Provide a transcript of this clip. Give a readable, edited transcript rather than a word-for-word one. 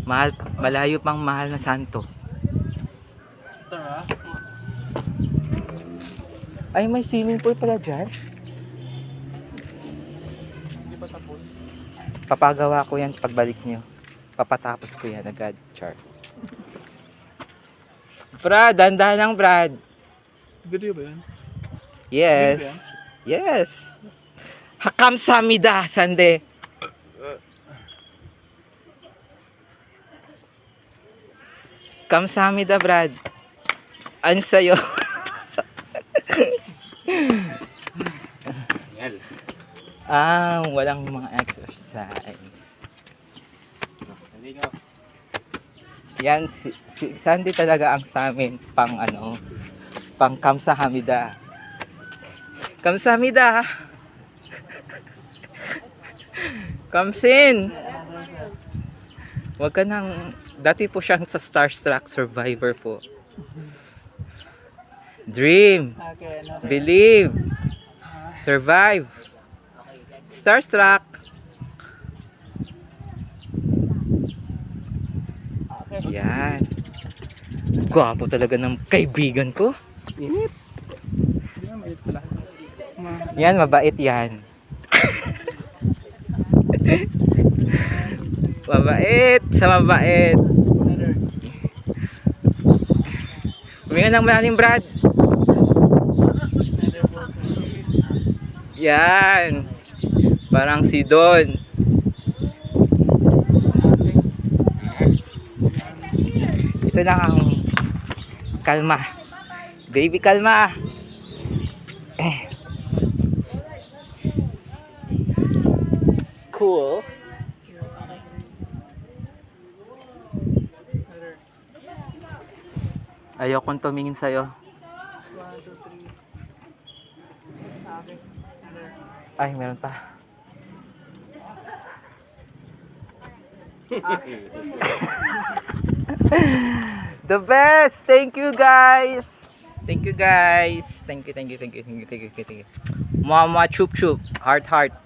Mahal, malayo pang mahal na santo. Tara. Ay, may swimming pool pala dyan. Hindi pa tapos. Papagawa ko yan pagbalik nyo. Papatapos ko yan agad. Char. Brad, dandahan lang Brad. Video ba yan? Yes. Video ba yan? Yes. Hakamsamida, Sande. Kamsamida, Brad. Ano sa'yo? Walang mga exercise. Yan, si Sandy talaga ang sa amin pang pang kamsahamida. Kamsahamida. Kamsin. Wag ka nang, dati po siyang sa Starstruck Survivor po. Dream. Okay, ano? Believe. Survive. Starstruck. Yan. Gwapo talaga ng kaibigan ko. Init. Hindi na mainit sila. Yan, mabait yan. Mabait sa mabait. Huminga ng malalim, Brad. Yan. Parang si Don. Ito lang ang kalma. Baby, kalma. Cool. Ayaw kong tumingin sa'yo. 1, 2, 3. Okay. Ay, meron pa. The best! Thank you guys! Thank you guys! Thank you. Mama chup chup. Heart heart.